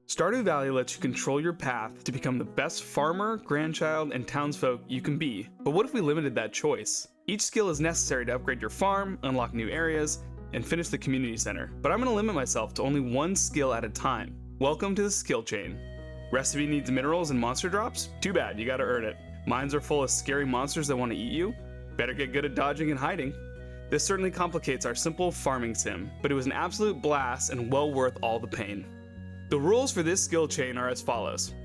Stardew Valley lets you control your path to become the best farmer, grandchild, and townsfolk you can be. But what if we limited that choice? Each skill is necessary to upgrade your farm, unlock new areas, and finish the community center. But I'm going to limit myself to only one skill at a time. Welcome to the skill chain. Recipe needs minerals and monster drops? Too bad, you gotta earn it. Mines are full of scary monsters that want to eat you? Better get good at dodging and hiding. This certainly complicates our simple farming sim, but it was an absolute blast and well worth all the pain. The rules for this skill chain are as follows.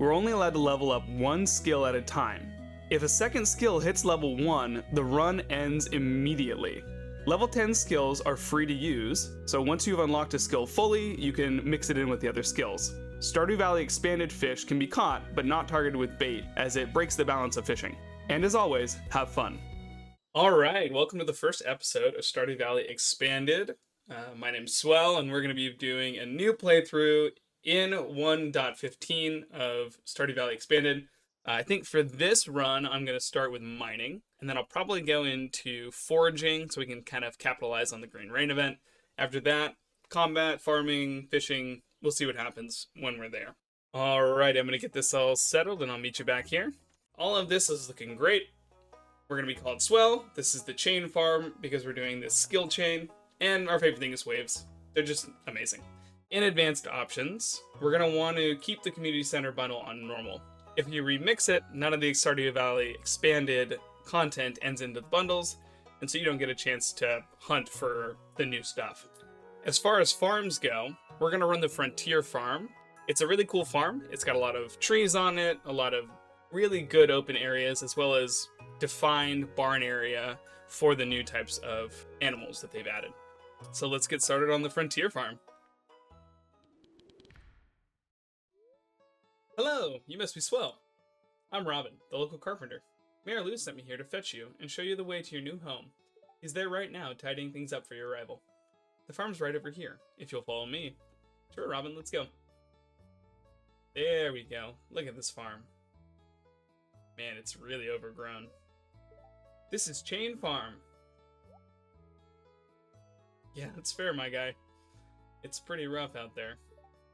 We're only allowed to level up one skill at a time. If a second skill hits level 1, the run ends immediately. Level 10 skills are free to use, so once you've unlocked a skill fully, you can mix it in with the other skills. Stardew Valley expanded fish can be caught, but not targeted with bait, as it breaks the balance of fishing. And as always, have fun. Alright, welcome to the first episode of Stardew Valley Expanded. My name's Swell, and we're going to be doing a new playthrough in 1.15 of Stardew Valley Expanded. I think for this run, I'm going to start with mining, and then I'll probably go into foraging so we can kind of capitalize on the Green Rain event. After that, combat, farming, fishing, we'll see what happens when we're there. Alright, I'm going to get this all settled, and I'll meet you back here. All of this is looking great. We're going to be called Swell. This is the chain farm because we're doing this skill chain. And our favorite thing is waves. They're just amazing. In advanced options, we're going to want to keep the community center bundle on normal. If you remix it, none of the Stardew Valley expanded content ends into the bundles, and so you don't get a chance to hunt for the new stuff. As far as farms go, we're going to run the Frontier Farm. It's a really cool farm. It's got a lot of trees on it, a lot of really good open areas, as well as defined barn area for the new types of animals that they've added. So let's get started on the Frontier Farm. Hello, you must be Swell. I'm Robin, the local carpenter. Mayor Lou sent me here to fetch you and show you the way to your new home. He's there right now, tidying things up for your arrival. The farm's right over here, if you'll follow me. Sure, Robin, let's go. There we go. Look at this farm. Man, it's really overgrown. This is Chain Farm. Yeah, that's fair, my guy. It's pretty rough out there.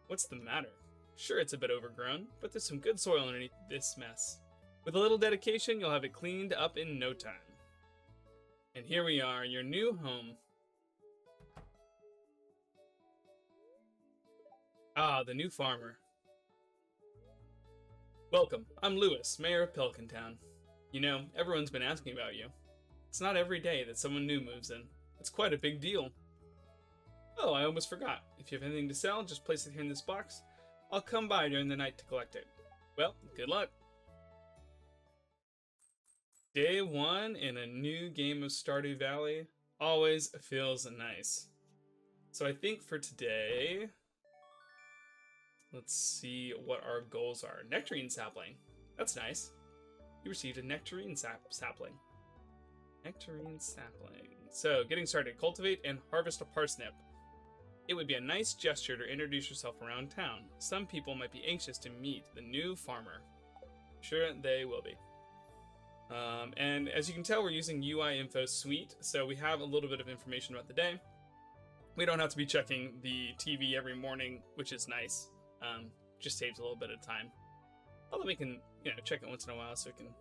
What's the matter? Sure, it's a bit overgrown, but there's some good soil underneath this mess. With a little dedication, you'll have it cleaned up in no time. And here we are, your new home. Ah, the new farmer. Welcome, I'm Lewis, Mayor of Pelican Town. You know, everyone's been asking about you. It's not every day that someone new moves in. It's quite a big deal. Oh, I almost forgot. If you have anything to sell, just place it here in this box. I'll come by during the night to collect it. Well, good luck. Day 1 in a new game of Stardew Valley always feels nice. So I think for today, let's see what our goals are. Nectarine sapling. That's nice. You received a nectarine sapling. Nectarine sapling. So, getting started. Cultivate and harvest a parsnip. It would be a nice gesture to introduce yourself around town. Some people might be anxious to meet the new farmer. Sure, they will be. And as you can tell, we're using UI Info Suite, so we have a little bit of information about the day. We don't have to be checking the TV every morning, which is nice. Just saves a little bit of time. Although we can, check it once in a while so we can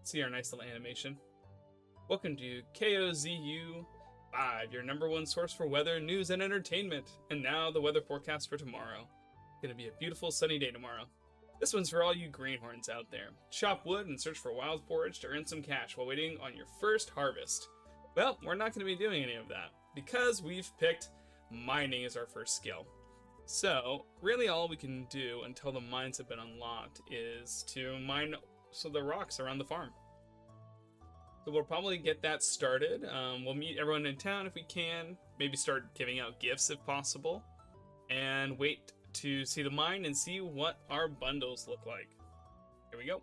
see our nice little animation. Welcome to KOZU 5, your #1 source for weather, news, and entertainment. And now the weather forecast for tomorrow. Gonna be a beautiful sunny day tomorrow. This one's for all you greenhorns out there. Chop wood and search for wild forage to earn some cash while waiting on your first harvest. Well, we're not gonna be doing any of that because we've picked mining as our first skill. So, really all we can do until the mines have been unlocked is to mine the rocks around the farm. So we'll probably get that started. We'll meet everyone in town if we can. Maybe start giving out gifts if possible. And wait to see the mine and see what our bundles look like. Here we go.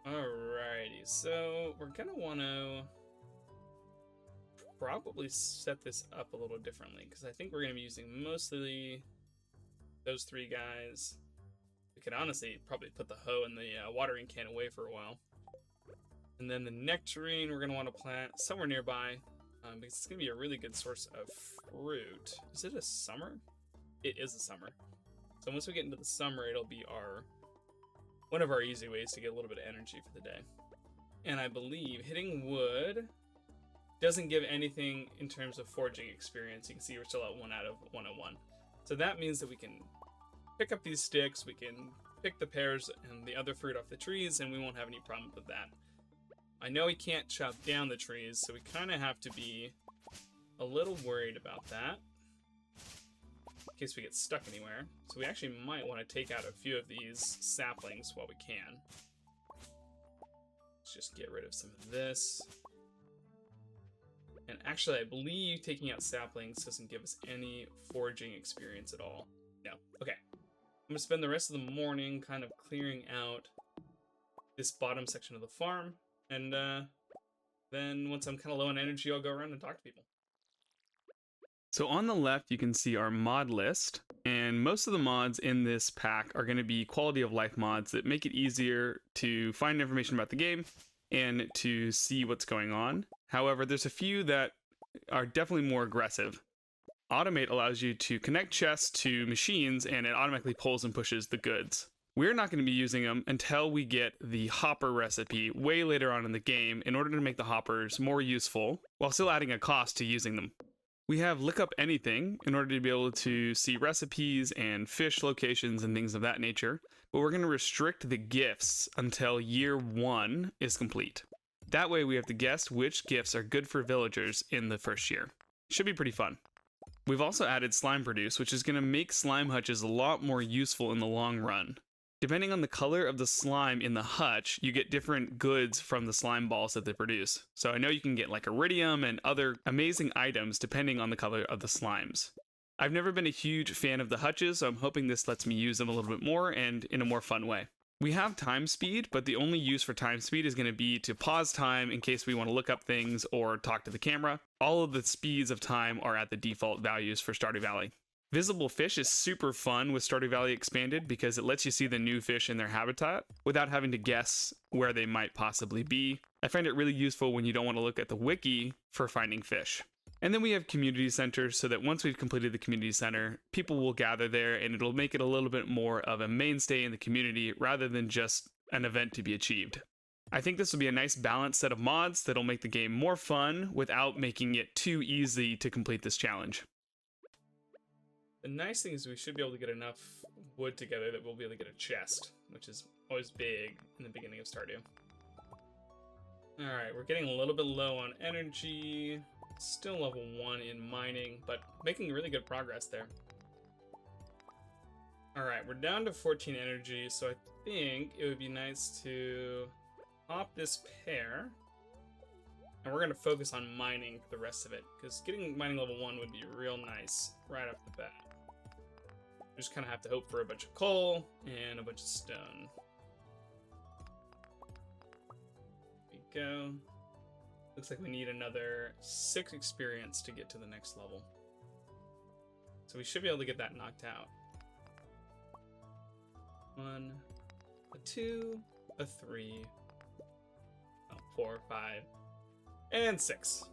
Alrighty, so we're gonna want to probably set this up a little differently because I think we're gonna be using mostly those 3 guys. We could honestly probably put the hoe and the watering can away for a while. And then the nectarine we're going to want to plant somewhere nearby. because it's going to be a really good source of fruit. Is it a summer? It is a summer. So once we get into the summer, it'll be one of our easy ways to get a little bit of energy for the day. And I believe hitting wood doesn't give anything in terms of foraging experience. You can see we're still at 1 out of 101. So that means that we can pick up these sticks, we can pick the pears and the other fruit off the trees, and we won't have any problem with that. I know we can't chop down the trees, so we kind of have to be a little worried about that in case we get stuck anywhere. So we actually might want to take out a few of these saplings while we can. Let's just get rid of some of this. And actually, I believe taking out saplings doesn't give us any foraging experience at all. No. Okay. I'm going to spend the rest of the morning kind of clearing out this bottom section of the farm. And then once I'm kind of low on energy, I'll go around and talk to people. So on the left, you can see our mod list. And most of the mods in this pack are going to be quality of life mods that make it easier to find information about the game and to see what's going on. However, there's a few that are definitely more aggressive. Automate allows you to connect chests to machines and it automatically pulls and pushes the goods. We're not going to be using them until we get the hopper recipe way later on in the game in order to make the hoppers more useful while still adding a cost to using them. We have look up anything in order to be able to see recipes and fish locations and things of that nature, but we're going to restrict the gifts until year 1 is complete. That way we have to guess which gifts are good for villagers in the first year. Should be pretty fun. We've also added slime produce, which is going to make slime hutches a lot more useful in the long run. Depending on the color of the slime in the hutch, you get different goods from the slime balls that they produce. So I know you can get like iridium and other amazing items depending on the color of the slimes. I've never been a huge fan of the hutches, so I'm hoping this lets me use them a little bit more and in a more fun way. We have time speed, but the only use for time speed is going to be to pause time in case we want to look up things or talk to the camera. All of the speeds of time are at the default values for Stardew Valley. Visible fish is super fun with Stardew Valley Expanded because it lets you see the new fish in their habitat without having to guess where they might possibly be. I find it really useful when you don't want to look at the wiki for finding fish. And then we have community centers so that once we've completed the community center, people will gather there and it'll make it a little bit more of a mainstay in the community rather than just an event to be achieved. I think this will be a nice balanced set of mods that'll make the game more fun without making it too easy to complete this challenge. The nice thing is we should be able to get enough wood together that we'll be able to get a chest, which is always big in the beginning of Stardew. Alright, we're getting a little bit low on energy. Still level 1 in mining, but making really good progress there. Alright, we're down to 14 energy, so I think it would be nice to pop this pear. And we're going to focus on mining for the rest of it, because getting mining level 1 would be real nice right off the bat. We just kind of have to hope for a bunch of coal and a bunch of stone. There we go. Looks like we need another 6 experience to get to the next level. So we should be able to get that knocked out. 1, a 2, a 3, 4, 5, and 6.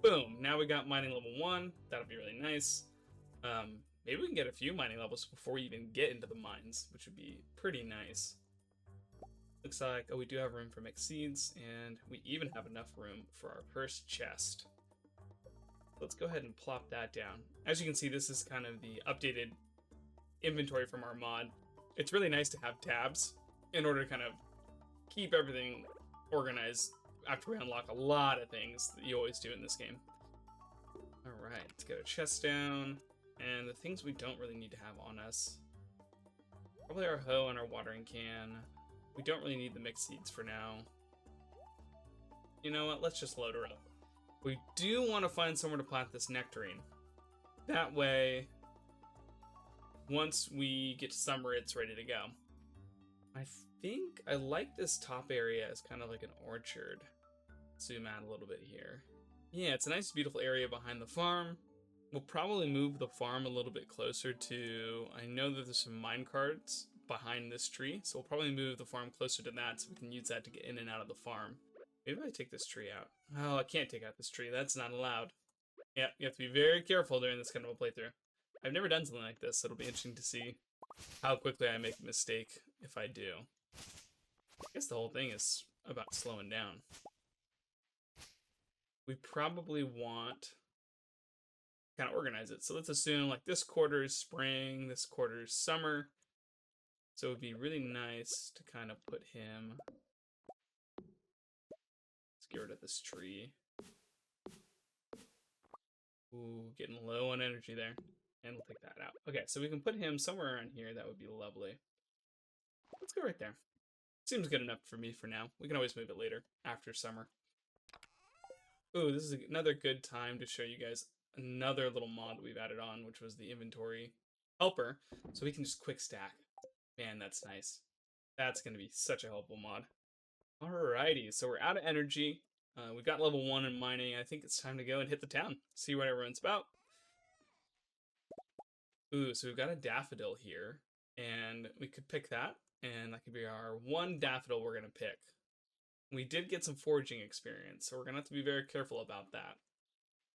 Boom! Now we got mining level 1. That'll be really nice. Maybe we can get a few mining levels before we even get into the mines, which would be pretty nice. Looks like, oh, we do have room for mixed seeds, and we even have enough room for our first chest. Let's go ahead and plop that down. As you can see, this is kind of the updated inventory from our mod. It's really nice to have tabs in order to kind of keep everything organized after we unlock a lot of things that you always do in this game. Alright, let's get our chest down, and the things we don't really need to have on us. Probably our hoe and our watering can. We don't really need the mixed seeds for now. You know what? Let's just load her up. We do want to find somewhere to plant this nectarine. That way, once we get to summer, it's ready to go. I think I like this top area as kind of like an orchard. Zoom out a little bit here. Yeah, it's a nice, beautiful area behind the farm. We'll probably move the farm a little bit closer to... I know that there's some mine carts behind this tree, so we'll probably move the farm closer to that so we can use that to get in and out of the farm. Maybe I take this tree out. Oh, I can't take out this tree. That's not allowed. Yeah, you have to be very careful during this kind of a playthrough. I've never done something like this, so it'll be interesting to see how quickly I make a mistake if I do. I guess the whole thing is about slowing down. We probably want to kind of organize it. So let's assume like this quarter is spring, this quarter is summer. So it would be really nice to kind of put him... Let's get rid of this tree. Ooh, getting low on energy there. And we'll take that out. Okay, so we can put him somewhere around here. That would be lovely. Let's go right there. Seems good enough for me for now. We can always move it later, after summer. Ooh, this is another good time to show you guys another little mod that we've added on, which was the inventory helper. So we can just quick stack. Man, that's nice. That's going to be such a helpful mod. Alrighty, so we're out of energy. We've got level 1 in mining. I think it's time to go and hit the town. See what everyone's about. Ooh, so we've got a daffodil here. And we could pick that. And that could be our one daffodil we're going to pick. We did get some foraging experience, so we're going to have to be very careful about that.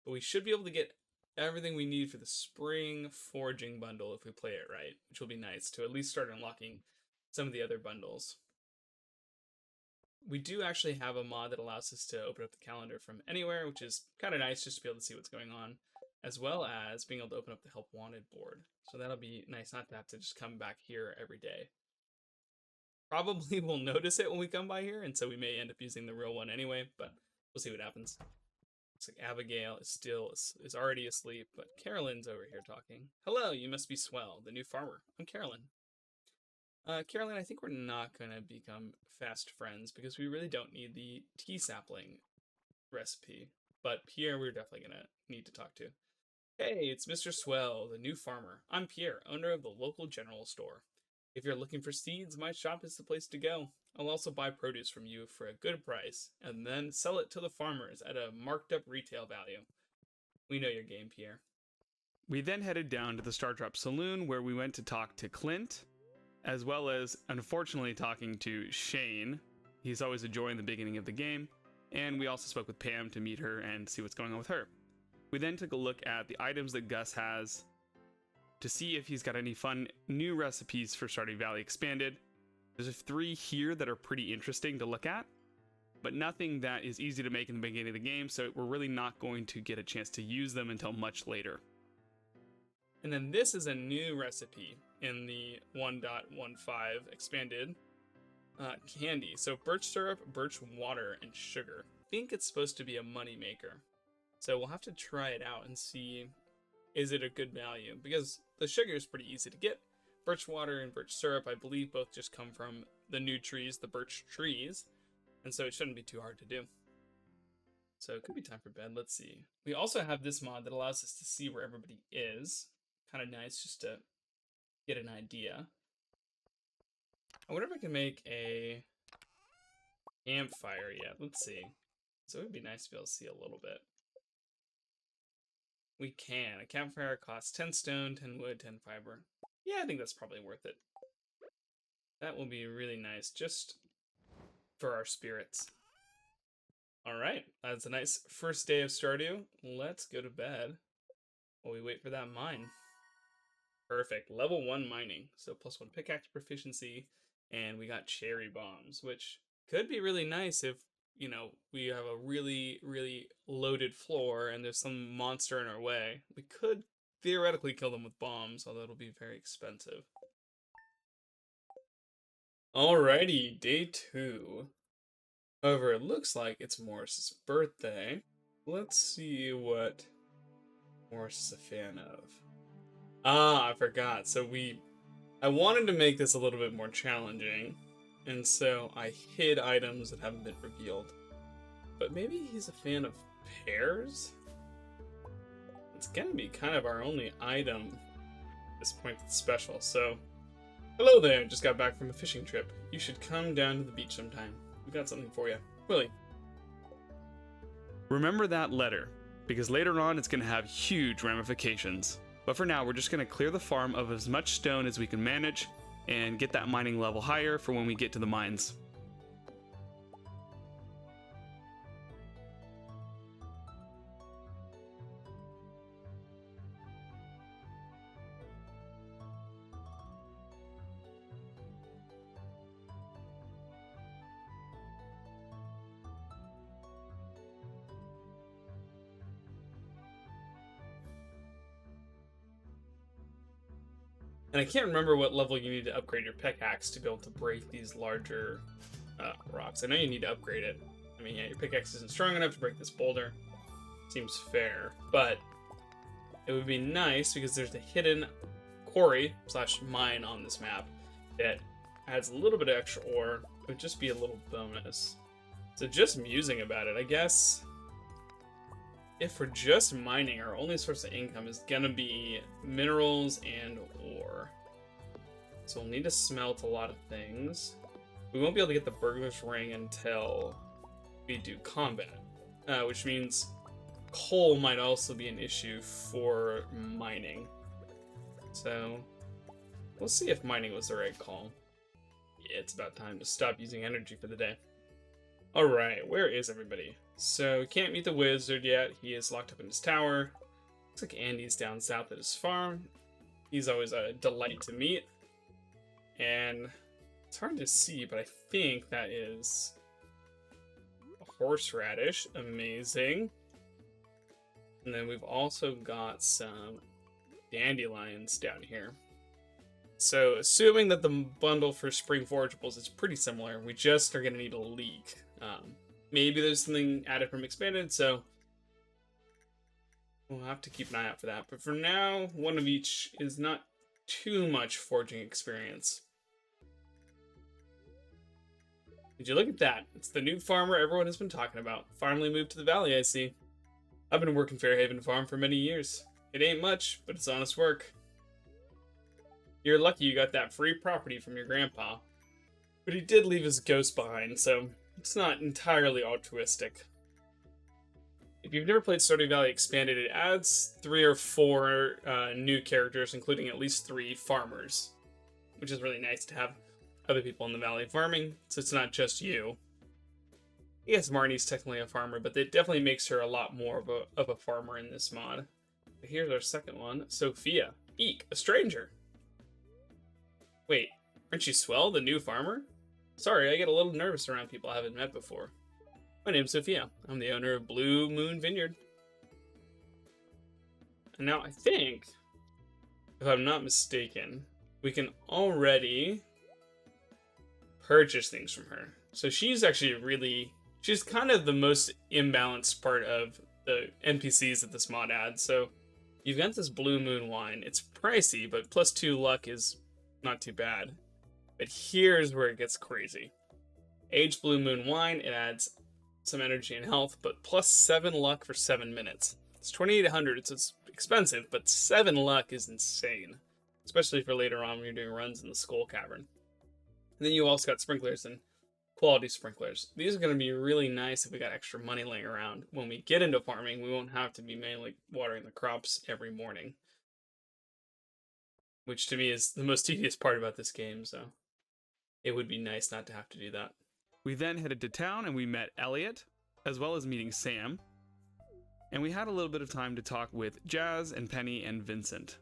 But we should be able to get everything we need for the spring foraging bundle if we play it right, which will be nice to at least start unlocking some of the other bundles. We do actually have a mod that allows us to open up the calendar from anywhere, which is kind of nice just to be able to see what's going on, as well as being able to open up the help wanted board. So that'll be nice not to have to just come back here every day. Probably we'll notice it when we come by here, and so we may end up using the real one anyway, but we'll see what happens. Looks like Abigail is already asleep, but Carolyn's over here talking. Hello, you must be Swell, the new farmer. I'm Carolyn. Carolyn, I think we're not going to become fast friends because we really don't need the tea sapling recipe. But Pierre, we're definitely going to need to talk to. Hey, it's Mr. Swell, the new farmer. I'm Pierre, owner of the local general store. If you're looking for seeds, my shop is the place to go. I'll also buy produce from you for a good price, and then sell it to the farmers at a marked up retail value. We know your game, Pierre. We then headed down to the Star Drop Saloon, where we went to talk to Clint, as well as, unfortunately, talking to Shane. He's always a joy in the beginning of the game, and we also spoke with Pam to meet her and see what's going on with her. We then took a look at the items that Gus has to see if he's got any fun new recipes for Stardew Valley Expanded. There's 3 here that are pretty interesting to look at, but nothing that is easy to make in the beginning of the game, so we're really not going to get a chance to use them until much later. And then this is a new recipe in the 1.15 expanded candy. So birch syrup, birch water, and sugar. I think it's supposed to be a money maker. So we'll have to try it out and see, is it a good value? Because the sugar is pretty easy to get. Birch water and birch syrup, I believe, both just come from the new trees, the birch trees. And so it shouldn't be too hard to do. So it could be time for bed. Let's see. We also have this mod that allows us to see where everybody is. Kind of nice just to get an idea. I wonder if I can make a campfire yet. Let's see. So it would be nice to be able to see a little bit. We can. A campfire costs 10 stone, 10 wood, 10 fiber. Yeah, I think that's probably worth it. That will be really nice just for our spirits. Alright, that's a nice first day of Stardew. Let's go to bed while we wait for that mine. Perfect. Level 1 mining. So +1 pickaxe proficiency, and we got cherry bombs, which could be really nice if, you know, we have a really, really loaded floor and there's some monster in our way. We could theoretically kill them with bombs, although it'll be very expensive. Alrighty, day 2. However, it looks like it's Morris's birthday. Let's see what Morris is a fan of. Ah, I forgot. So I wanted to make this a little bit more challenging, and so I hid items that haven't been revealed. But maybe he's a fan of pears? It's gonna be kind of our only item at this point that's special, so... Hello there, just got back from a fishing trip. You should come down to the beach sometime. We got something for you. Willie. Remember that letter, because later on it's gonna have huge ramifications. But for now, we're just going to clear the farm of as much stone as we can manage and get that mining level higher for when we get to the mines. And I can't remember what level you need to upgrade your pickaxe to be able to break these larger rocks. I know you need to upgrade it. I mean, yeah, your pickaxe isn't strong enough to break this boulder. Seems fair, but it would be nice because there's a hidden quarry slash mine on this map that adds a little bit of extra ore. It would just be a little bonus. So just musing about it, I guess if we're just mining, our only source of income is gonna be minerals and ore. So we'll need to smelt a lot of things. We won't be able to get the burglar's ring until we do combat, which means coal might also be an issue for mining. So we'll see if mining was the right call. Yeah, it's about time to stop using energy for the day. Alright, where is everybody? So, can't meet the wizard yet. He is locked up in his tower. Looks like Andy's down south at his farm. He's always a delight to meet. And it's hard to see, but I think that is a horseradish. Amazing. And then we've also got some dandelions down here. So, assuming that the bundle for spring forageables is pretty similar, we just are going to need a leek. Maybe there's something added from expanded, so we'll have to keep an eye out for that. But for now, one of each is not too much foraging experience. Did you look at that? It's the new farmer everyone has been talking about. Finally moved to the valley, I see. I've been working Fairhaven Farm for many years. It ain't much, but it's honest work. You're lucky you got that free property from your grandpa. But he did leave his ghost behind, so it's not entirely altruistic. If you've never played Stardew Valley Expanded, it adds 3 or 4 new characters, including at least 3 farmers, which is really nice to have other people in the valley farming, so it's not just you. Yes, Marnie's technically a farmer, but it definitely makes her a lot more of a farmer in this mod. But here's our second one, Sophia. Eek, a stranger. Wait, aren't you Swell, the new farmer? Sorry, I get a little nervous around people I haven't met before. My name's Sophia. I'm the owner of Blue Moon Vineyard. And now I think, if I'm not mistaken, we can already purchase things from her. So she's actually she's kind of the most imbalanced part of the NPCs that this mod adds. So you've got this Blue Moon wine. It's pricey, but +2 luck is not too bad. But here's where it gets crazy. Aged Blue Moon wine, it adds some energy and health, but +7 luck for 7 minutes. It's 2,800, so it's expensive, but 7 luck is insane. Especially for later on when you're doing runs in the Skull Cavern. And then you also got sprinklers and quality sprinklers. These are going to be really nice if we got extra money laying around. When we get into farming, we won't have to be mainly watering the crops every morning. Which to me is the most tedious part about this game, so it would be nice not to have to do that. We then headed to town and we met Elliot, as well as meeting Sam. And we had a little bit of time to talk with Jazz and Penny and Vincent.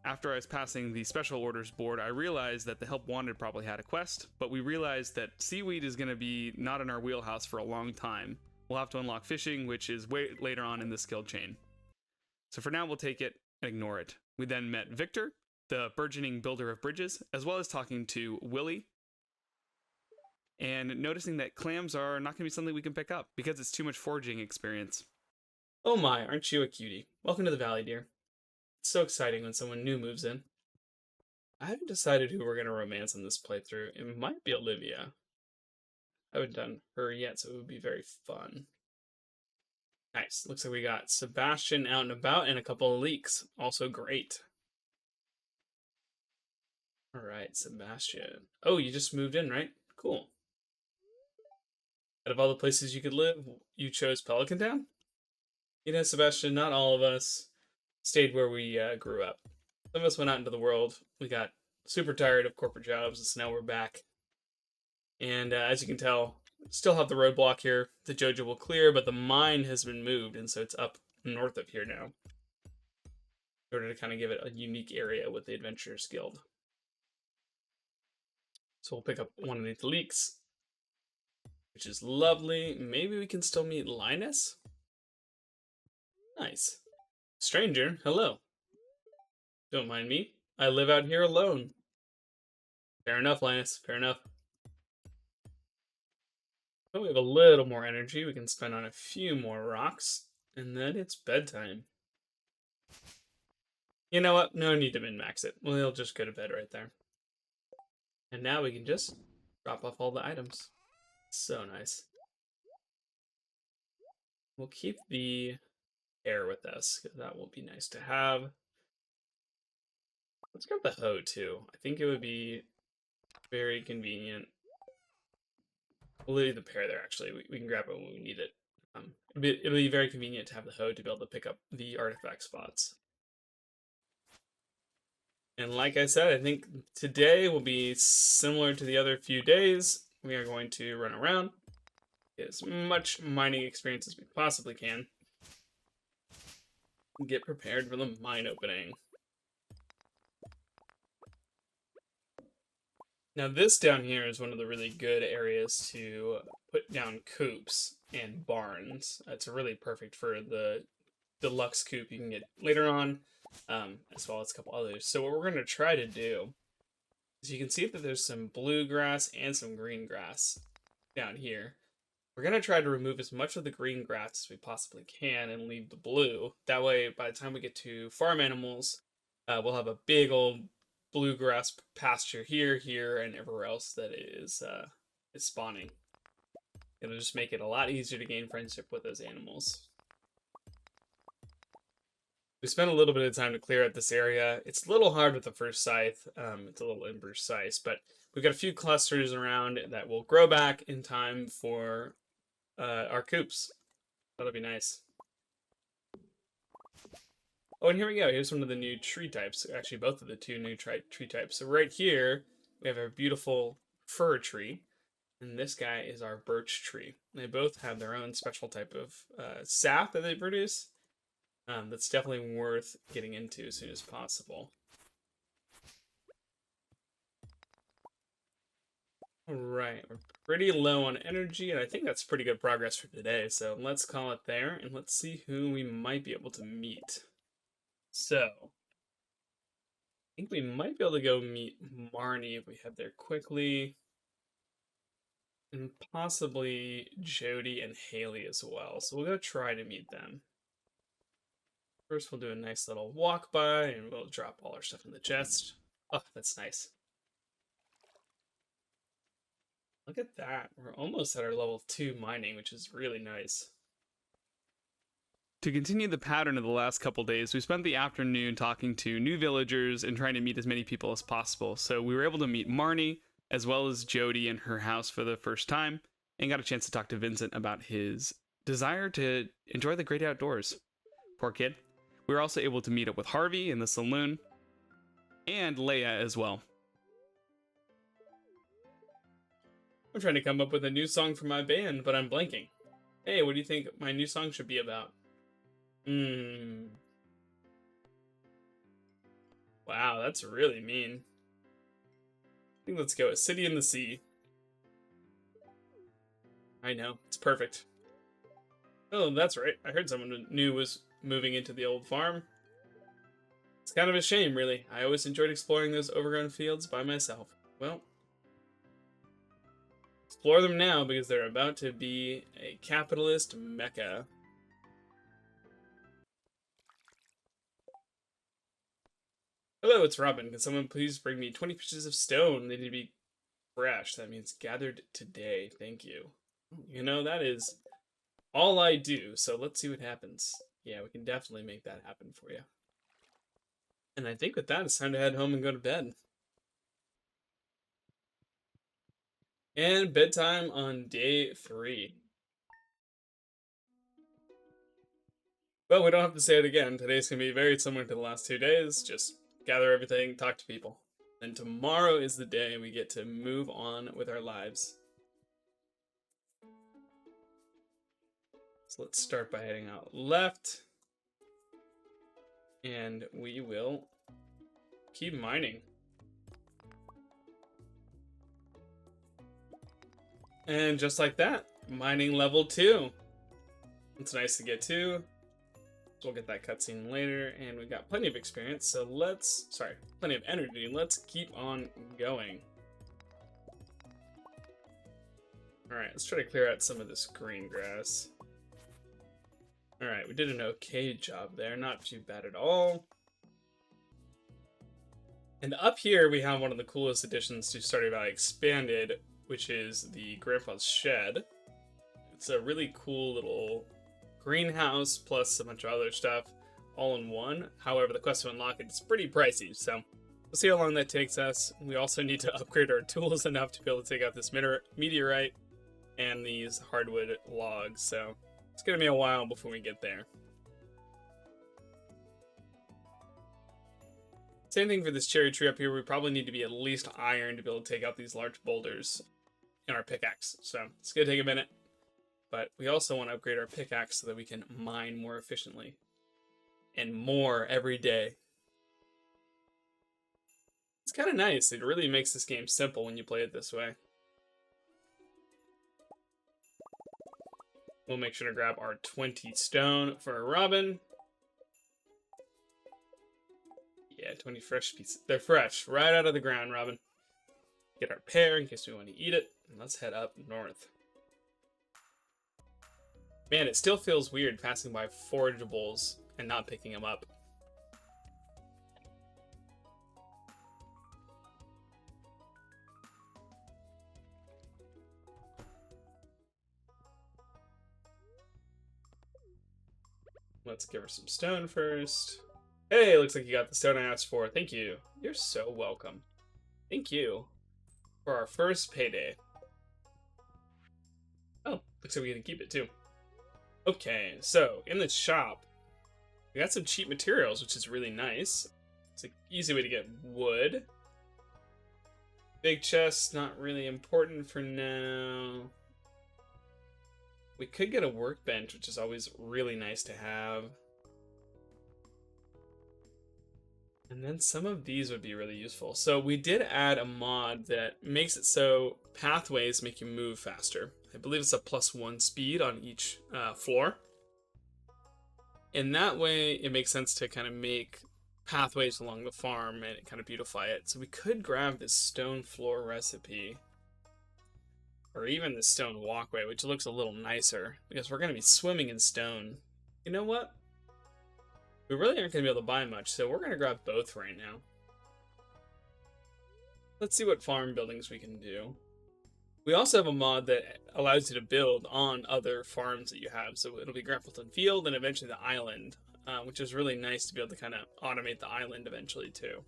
After I was passing the special orders board, I realized that the Help Wanted probably had a quest, but we realized that seaweed is going to be not in our wheelhouse for a long time. We'll have to unlock fishing, which is way later on in the skill chain. So for now, we'll take it and ignore it. We then met Victor, the burgeoning builder of bridges, as well as talking to Willie, and noticing that clams are not going to be something we can pick up because it's too much foraging experience. Oh my, aren't you a cutie? Welcome to the valley, dear. It's so exciting when someone new moves in. I haven't decided who we're going to romance in this playthrough. It might be Olivia. I haven't done her yet, so it would be very fun. Nice. Looks like we got Sebastian out and about and a couple of leaks. Also great. Alright, Sebastian. Oh, you just moved in, right? Cool. Out of all the places you could live, you chose Pelican Town? You know, Sebastian, not all of us stayed where we grew up. Some of us went out into the world. We got super tired of corporate jobs, and so now we're back. And as you can tell, still have the roadblock here. The Jojo will clear, but the mine has been moved, and so it's up north of here now. In order to kind of give it a unique area with the Adventurers Guild. So we'll pick up one of these leeks, which is lovely. Maybe we can still meet Linus? Nice. Stranger, hello. Don't mind me. I live out here alone. Fair enough, Linus. Fair enough. But we have a little more energy we can spend on a few more rocks, and then it's bedtime. You know what? No need to min-max it. We'll just go to bed right there. And now we can just drop off all the items. So nice. We'll keep the air with us, because that will be nice to have. Let's grab the hoe, too. I think it would be very convenient. We'll leave the pear there, actually. We can grab it when we need it. It'll be very convenient to have the hoe to be able to pick up the artifact spots. And like I said, I think today will be similar to the other few days. We are going to run around, get as much mining experience as we possibly can, and get prepared for the mine opening. Now this down here is one of the really good areas to put down coops and barns. It's really perfect for the deluxe coop you can get later on, as well as a couple others. So what we're going to try to do is you can see that there's some blue grass and some green grass down here. We're going to try to remove as much of the green grass as we possibly can and leave the blue. That way, by the time we get to farm animals, we'll have a big old bluegrass pasture here, and everywhere else that is spawning. It'll just make it a lot easier to gain friendship with those animals. We spent a little bit of time to clear out this area. It's a little hard with the first scythe. It's a little imprecise, but we've got a few clusters around that will grow back in time for our coops. That'll be nice. Oh, and here we go. Here's one of the new tree types. Actually, both of the two new tree types. So right here, we have our beautiful fir tree, and this guy is our birch tree. They both have their own special type of sap that they produce. That's definitely worth getting into as soon as possible. Alright, we're pretty low on energy, and I think that's pretty good progress for today, so let's call it there, and let's see who we might be able to meet. So, I think we might be able to go meet Marnie if we head there quickly. And possibly Jody and Haley as well, so we'll go try to meet them. First, we'll do a nice little walk by, and we'll drop all our stuff in the chest. Oh, that's nice. Look at that. We're almost at our level 2 mining, which is really nice. To continue the pattern of the last couple days, we spent the afternoon talking to new villagers and trying to meet as many people as possible. So we were able to meet Marnie, as well as Jody in her house for the first time, and got a chance to talk to Vincent about his desire to enjoy the great outdoors. Poor kid. We were also able to meet up with Harvey in the saloon, and Leia as well. I'm trying to come up with a new song for my band, but I'm blanking. Hey, what do you think my new song should be about? Wow, that's really mean. I think let's go A City in the Sea. I know, it's perfect. Oh, that's right. I heard someone new was moving into the old farm. It's kind of a shame, really. I always enjoyed exploring those overgrown fields by myself. Well, explore them now because they're about to be a capitalist mecca. Hello, it's Robin. Can someone please bring me 20 pieces of stone? They need to be fresh. That means gathered today. Thank you. You know, that is all I do, so let's see what happens. Yeah, we can definitely make that happen for you. And I think with that, it's time to head home and go to bed. And bedtime on day 3. Well, we don't have to say it again. Today's going to be very similar to the last 2 days. Just gather everything, talk to people. And tomorrow is the day we get to move on with our lives. So let's start by heading out left. And we will keep mining. And just like that, mining level 2. It's nice to get to. So we'll get that cutscene later, and we've got plenty of experience, so plenty of energy. Let's keep on going. Alright, let's try to clear out some of this green grass. Alright, we did an okay job there, not too bad at all. And up here we have one of the coolest additions to Stardew Valley Expanded, which is the Grandpa's Shed. It's a really cool little greenhouse plus a bunch of other stuff all in one. However, the quest to unlock it is pretty pricey, so we'll see how long that takes us. We also need to upgrade our tools enough to be able to take out this meteorite and these hardwood logs, so it's gonna be a while before we get there. Same thing for this cherry tree up here. We probably need to be at least iron to be able to take out these large boulders in our pickaxe, so it's gonna take a minute. But we also want to upgrade our pickaxe so that we can mine more efficiently. And more every day. It's kind of nice. It really makes this game simple when you play it this way. We'll make sure to grab our 20 stone for Robin. Yeah, 20 fresh pieces. They're fresh, right out of the ground, Robin. Get our pear in case we want to eat it. And let's head up north. Man, it still feels weird passing by forageables and not picking them up. Let's give her some stone first. Hey, looks like you got the stone I asked for. Thank you. You're so welcome. Thank you for our first payday. Oh, looks like we can keep it too. Okay, so in the shop, we got some cheap materials, which is really nice. It's an easy way to get wood. Big chest, not really important for now. We could get a workbench, which is always really nice to have. And then some of these would be really useful. So we did add a mod that makes it so pathways make you move faster. I believe it's a +1 speed on each floor. In that way, it makes sense to kind of make pathways along the farm and kind of beautify it. So we could grab this stone floor recipe, or even the stone walkway, which looks a little nicer because we're going to be swimming in stone. You know what? We really aren't going to be able to buy much, so we're going to grab both right now. Let's see what farm buildings we can do. We also have a mod that allows you to build on other farms that you have. So it'll be Grappleton Field and eventually the island, which is really nice to be able to kind of automate the island eventually too.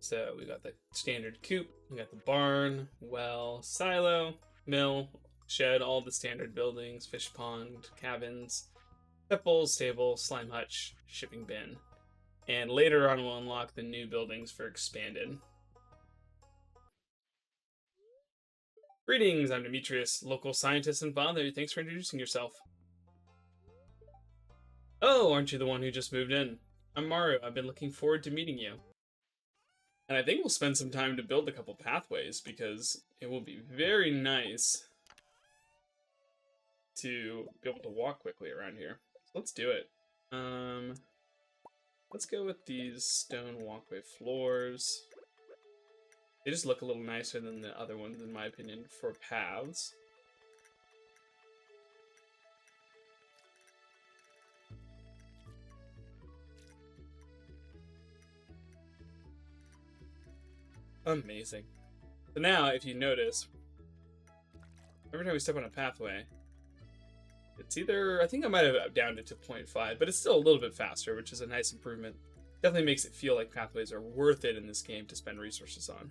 So we got the standard coop, we got the barn, well, silo, mill, shed, all the standard buildings, fish pond, cabins, pepples, stable, slime hutch, shipping bin. And later on we'll unlock the new buildings for expanded. Greetings, I'm Demetrius, local scientist and father. Thanks for introducing yourself. Oh, aren't you the one who just moved in? I'm Mario. I've been looking forward to meeting you. And I think we'll spend some time to build a couple pathways because it will be very nice to be able to walk quickly around here. So let's do it. Let's go with these stone walkway floors. They just look a little nicer than the other ones, in my opinion, for paths. Amazing. So now, if you notice, every time we step on a pathway, it's either, I think I might have downed it to 0.5, but it's still a little bit faster, which is a nice improvement. Definitely makes it feel like pathways are worth it in this game to spend resources on,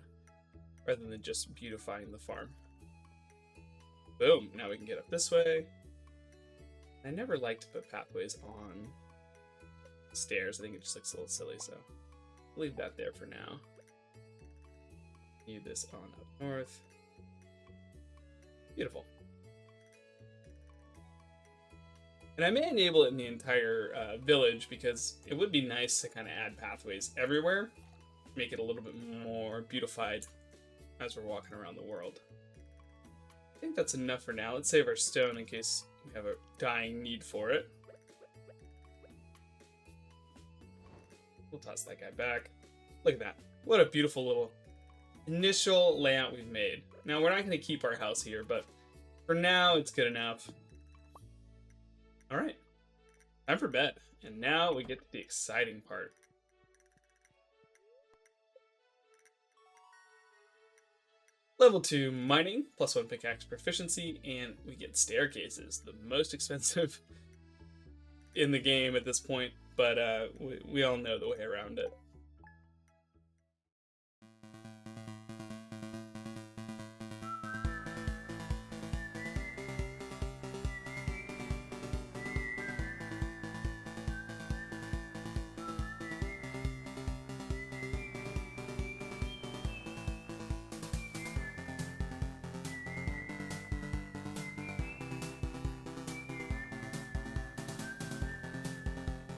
rather than just beautifying the farm. Boom, now we can get up this way. I never liked to put pathways on stairs. I think it just looks a little silly, so I'll leave that there for now. Need this on up north. Beautiful. And I may enable it in the entire village because it would be nice to kind of add pathways everywhere, make it a little bit more beautified as we're walking around the world. I think that's enough for now. Let's save our stone in case we have a dying need for it. We'll toss that guy back. Look at that. What a beautiful little initial layout we've made. Now, we're not going to keep our house here, but for now, it's good enough. All right. Time for bed. And now we get to the exciting part. Level 2 mining, +1 pickaxe proficiency, and we get staircases, the most expensive in the game at this point, but we all know the way around it.